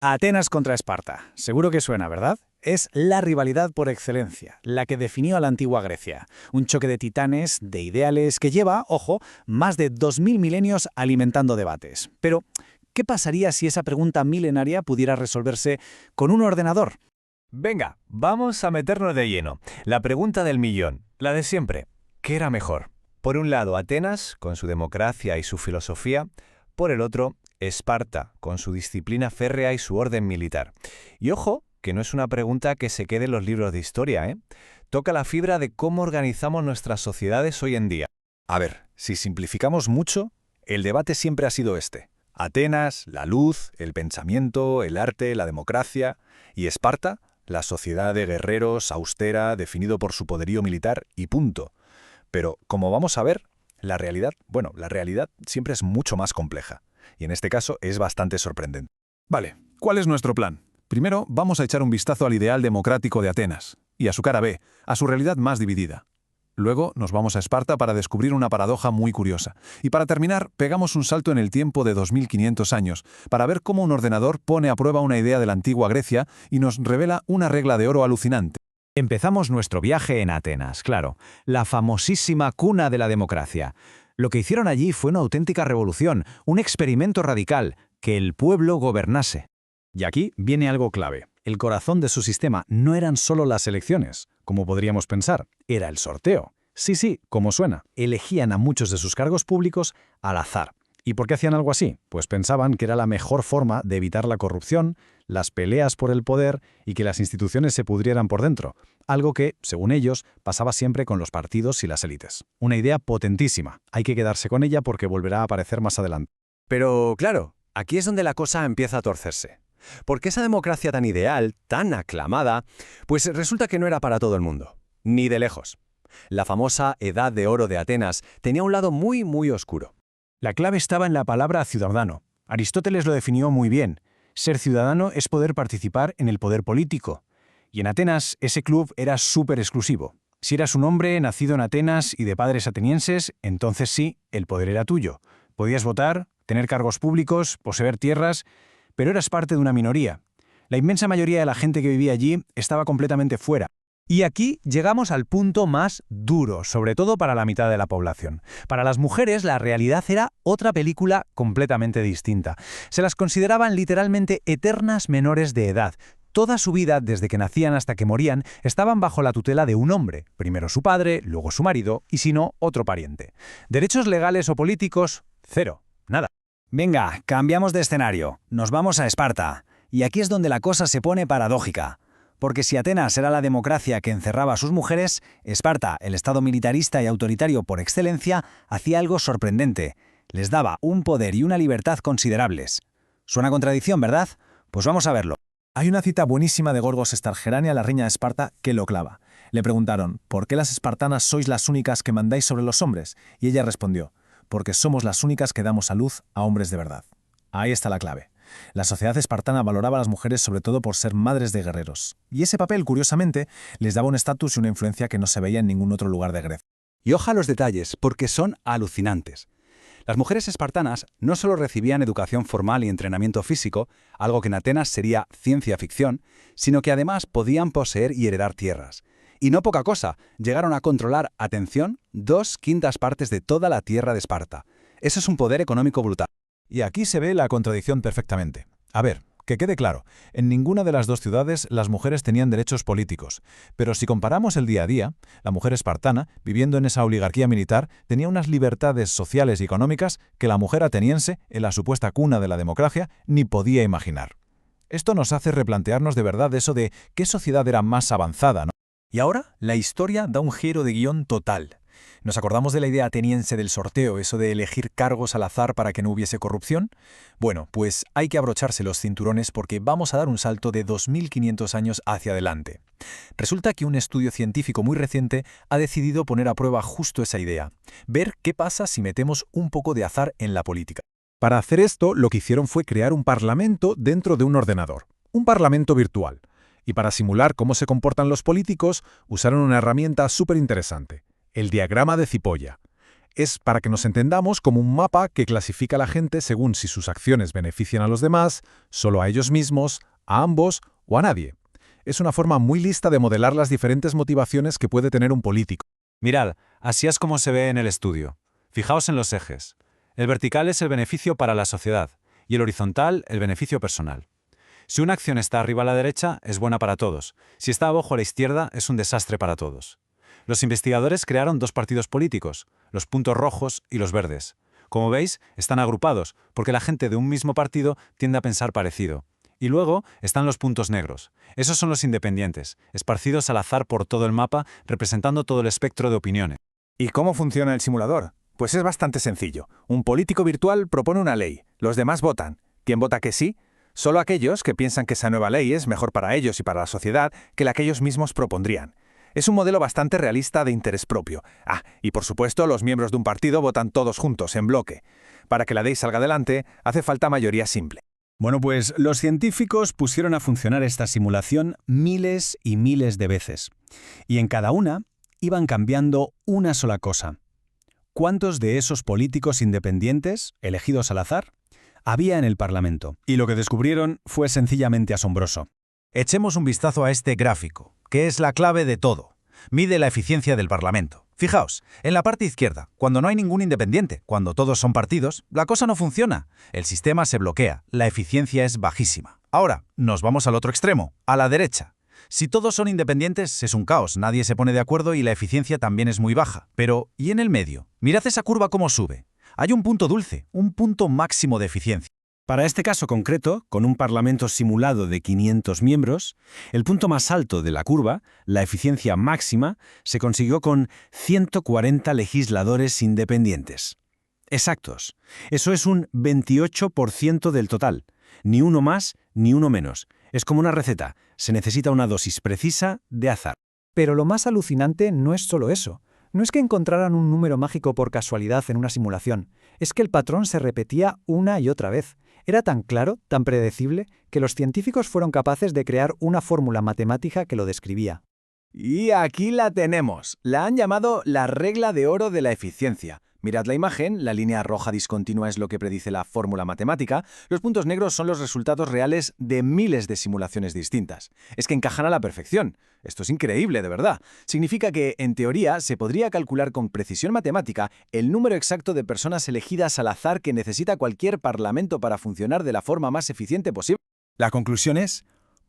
Atenas contra Esparta. Seguro que suena, ¿verdad? Es la rivalidad por excelencia, la que definió a la antigua Grecia. Un choque de titanes, de ideales, que lleva, ojo, más de 2000 milenios alimentando debates. Pero, ¿qué pasaría si esa pregunta milenaria pudiera resolverse con un ordenador? Venga, vamos a meternos de lleno. La pregunta del millón, la de siempre. ¿Qué era mejor? Por un lado, Atenas, con su democracia y su filosofía. Por el otro, Esparta, con su disciplina férrea y su orden militar. Y ojo, que no es una pregunta que se quede en los libros de historia, ¿eh? Toca la fibra de cómo organizamos nuestras sociedades hoy en día. A ver, si simplificamos mucho, el debate siempre ha sido este. Atenas, la luz, el pensamiento, el arte, la democracia. Y Esparta, la sociedad de guerreros, austera, definido por su poderío militar y punto. Pero, como vamos a ver, la realidad siempre es mucho más compleja. Y en este caso es bastante sorprendente. Vale, ¿cuál es nuestro plan? Primero, vamos a echar un vistazo al ideal democrático de Atenas, y a su cara B, a su realidad más dividida. Luego nos vamos a Esparta para descubrir una paradoja muy curiosa. Y para terminar, pegamos un salto en el tiempo de 2500 años, para ver cómo un ordenador pone a prueba una idea de la antigua Grecia y nos revela una regla de oro alucinante. Empezamos nuestro viaje en Atenas, claro, la famosísima cuna de la democracia. Lo que hicieron allí fue una auténtica revolución, un experimento radical, que el pueblo gobernase. Y aquí viene algo clave. El corazón de su sistema no eran solo las elecciones, como podríamos pensar, era el sorteo. Sí, como suena. Elegían a muchos de sus cargos públicos al azar. ¿Y por qué hacían algo así? Pues pensaban que era la mejor forma de evitar la corrupción, las peleas por el poder y que las instituciones se pudrieran por dentro. Algo que, según ellos, pasaba siempre con los partidos y las élites. Una idea potentísima. Hay que quedarse con ella porque volverá a aparecer más adelante. Pero, claro, aquí es donde la cosa empieza a torcerse. Porque esa democracia tan ideal, tan aclamada, pues resulta que no era para todo el mundo. Ni de lejos. La famosa Edad de Oro de Atenas tenía un lado muy, muy oscuro. La clave estaba en la palabra ciudadano. Aristóteles lo definió muy bien. Ser ciudadano es poder participar en el poder político. Y en Atenas, ese club era súper exclusivo. Si eras un hombre nacido en Atenas y de padres atenienses, entonces sí, el poder era tuyo. Podías votar, tener cargos públicos, poseer tierras, pero eras parte de una minoría. La inmensa mayoría de la gente que vivía allí estaba completamente fuera. Y aquí llegamos al punto más duro, sobre todo para la mitad de la población. Para las mujeres, la realidad era otra película completamente distinta. Se las consideraban literalmente eternas menores de edad. Toda su vida, desde que nacían hasta que morían, estaban bajo la tutela de un hombre. Primero su padre, luego su marido, y si no, otro pariente. Derechos legales o políticos, cero, nada. Venga, cambiamos de escenario. Nos vamos a Esparta. Y aquí es donde la cosa se pone paradójica. Porque si Atenas era la democracia que encerraba a sus mujeres, Esparta, el estado militarista y autoritario por excelencia, hacía algo sorprendente. Les daba un poder y una libertad considerables. Suena contradicción, ¿verdad? Pues vamos a verlo. Hay una cita buenísima de Gorgos Estargerania, la reina de Esparta, que lo clava. Le preguntaron, ¿por qué las espartanas sois las únicas que mandáis sobre los hombres? Y ella respondió, porque somos las únicas que damos a luz a hombres de verdad. Ahí está la clave. La sociedad espartana valoraba a las mujeres sobre todo por ser madres de guerreros. Y ese papel, curiosamente, les daba un estatus y una influencia que no se veía en ningún otro lugar de Grecia. Y ojo a los detalles, porque son alucinantes. Las mujeres espartanas no solo recibían educación formal y entrenamiento físico, algo que en Atenas sería ciencia ficción, sino que además podían poseer y heredar tierras. Y no poca cosa, llegaron a controlar, atención, 2/5 partes de toda la tierra de Esparta. Eso es un poder económico brutal. Y aquí se ve la contradicción perfectamente. A ver, que quede claro, en ninguna de las dos ciudades las mujeres tenían derechos políticos, pero si comparamos el día a día, la mujer espartana, viviendo en esa oligarquía militar, tenía unas libertades sociales y económicas que la mujer ateniense, en la supuesta cuna de la democracia, ni podía imaginar. Esto nos hace replantearnos de verdad eso de qué sociedad era más avanzada, ¿no? Y ahora, la historia da un giro de guión total. ¿Nos acordamos de la idea ateniense del sorteo, eso de elegir cargos al azar para que no hubiese corrupción? Bueno, pues hay que abrocharse los cinturones porque vamos a dar un salto de 2500 años hacia adelante. Resulta que un estudio científico muy reciente ha decidido poner a prueba justo esa idea, ver qué pasa si metemos un poco de azar en la política. Para hacer esto, lo que hicieron fue crear un parlamento dentro de un ordenador, un parlamento virtual. Y para simular cómo se comportan los políticos, usaron una herramienta súper interesante. El diagrama de cipolla. Es, para que nos entendamos, como un mapa que clasifica a la gente según si sus acciones benefician a los demás, solo a ellos mismos, a ambos o a nadie. Es una forma muy lista de modelar las diferentes motivaciones que puede tener un político. Mirad, así es como se ve en el estudio. Fijaos en los ejes. El vertical es el beneficio para la sociedad y el horizontal el beneficio personal. Si una acción está arriba a la derecha, es buena para todos. Si está abajo a la izquierda, es un desastre para todos. Los investigadores crearon dos partidos políticos, los puntos rojos y los verdes. Como veis, están agrupados, porque la gente de un mismo partido tiende a pensar parecido. Y luego están los puntos negros. Esos son los independientes, esparcidos al azar por todo el mapa, representando todo el espectro de opiniones. ¿Y cómo funciona el simulador? Pues es bastante sencillo. Un político virtual propone una ley, los demás votan. ¿Quién vota que sí? Solo aquellos que piensan que esa nueva ley es mejor para ellos y para la sociedad que la que ellos mismos propondrían. Es un modelo bastante realista de interés propio. Y por supuesto, los miembros de un partido votan todos juntos, en bloque. Para que la ley salga adelante, hace falta mayoría simple. Bueno, pues los científicos pusieron a funcionar esta simulación miles y miles de veces. Y en cada una iban cambiando una sola cosa. ¿Cuántos de esos políticos independientes, elegidos al azar, había en el Parlamento? Y lo que descubrieron fue sencillamente asombroso. Echemos un vistazo a este gráfico, que es la clave de todo. Mide la eficiencia del Parlamento. Fijaos, en la parte izquierda, cuando no hay ningún independiente, cuando todos son partidos, la cosa no funciona. El sistema se bloquea, la eficiencia es bajísima. Ahora, nos vamos al otro extremo, a la derecha. Si todos son independientes, es un caos, nadie se pone de acuerdo y la eficiencia también es muy baja. Pero, ¿y en el medio? Mirad esa curva cómo sube. Hay un punto dulce, un punto máximo de eficiencia. Para este caso concreto, con un parlamento simulado de 500 miembros, el punto más alto de la curva, la eficiencia máxima, se consiguió con 140 legisladores independientes. Exactos. Eso es un 28% del total. Ni uno más, ni uno menos. Es como una receta. Se necesita una dosis precisa de azar. Pero lo más alucinante no es solo eso. No es que encontraran un número mágico por casualidad en una simulación. Es que el patrón se repetía una y otra vez. Era tan claro, tan predecible, que los científicos fueron capaces de crear una fórmula matemática que lo describía. Y aquí la tenemos. La han llamado la regla de oro de la eficiencia. Mirad la imagen, la línea roja discontinua es lo que predice la fórmula matemática, los puntos negros son los resultados reales de miles de simulaciones distintas. Es que encajan a la perfección. Esto es increíble, de verdad. Significa que, en teoría, se podría calcular con precisión matemática el número exacto de personas elegidas al azar que necesita cualquier parlamento para funcionar de la forma más eficiente posible. La conclusión es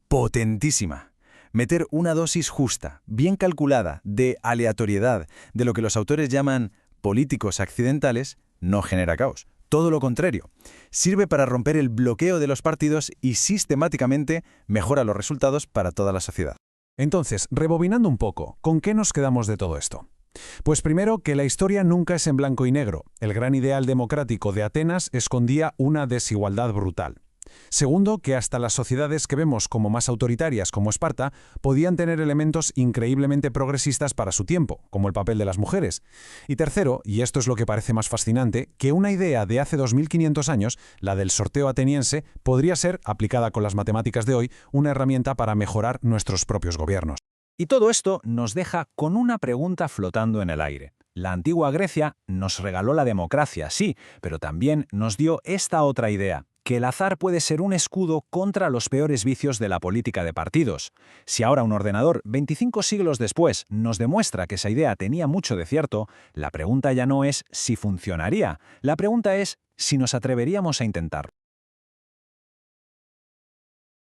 potentísima. Meter una dosis justa, bien calculada, de aleatoriedad, de lo que los autores llaman políticos accidentales, no genera caos. Todo lo contrario. Sirve para romper el bloqueo de los partidos y sistemáticamente mejora los resultados para toda la sociedad. Entonces, rebobinando un poco, ¿con qué nos quedamos de todo esto? Pues primero, que la historia nunca es en blanco y negro. El gran ideal democrático de Atenas escondía una desigualdad brutal. Segundo, que hasta las sociedades que vemos como más autoritarias, como Esparta, podían tener elementos increíblemente progresistas para su tiempo, como el papel de las mujeres. Y tercero, y esto es lo que parece más fascinante, que una idea de hace 2500 años, la del sorteo ateniense, podría ser, aplicada con las matemáticas de hoy, una herramienta para mejorar nuestros propios gobiernos. Y todo esto nos deja con una pregunta flotando en el aire. La antigua Grecia nos regaló la democracia, sí, pero también nos dio esta otra idea, que el azar puede ser un escudo contra los peores vicios de la política de partidos. Si ahora un ordenador, 25 siglos después, nos demuestra que esa idea tenía mucho de cierto, la pregunta ya no es si funcionaría, la pregunta es si nos atreveríamos a intentarlo.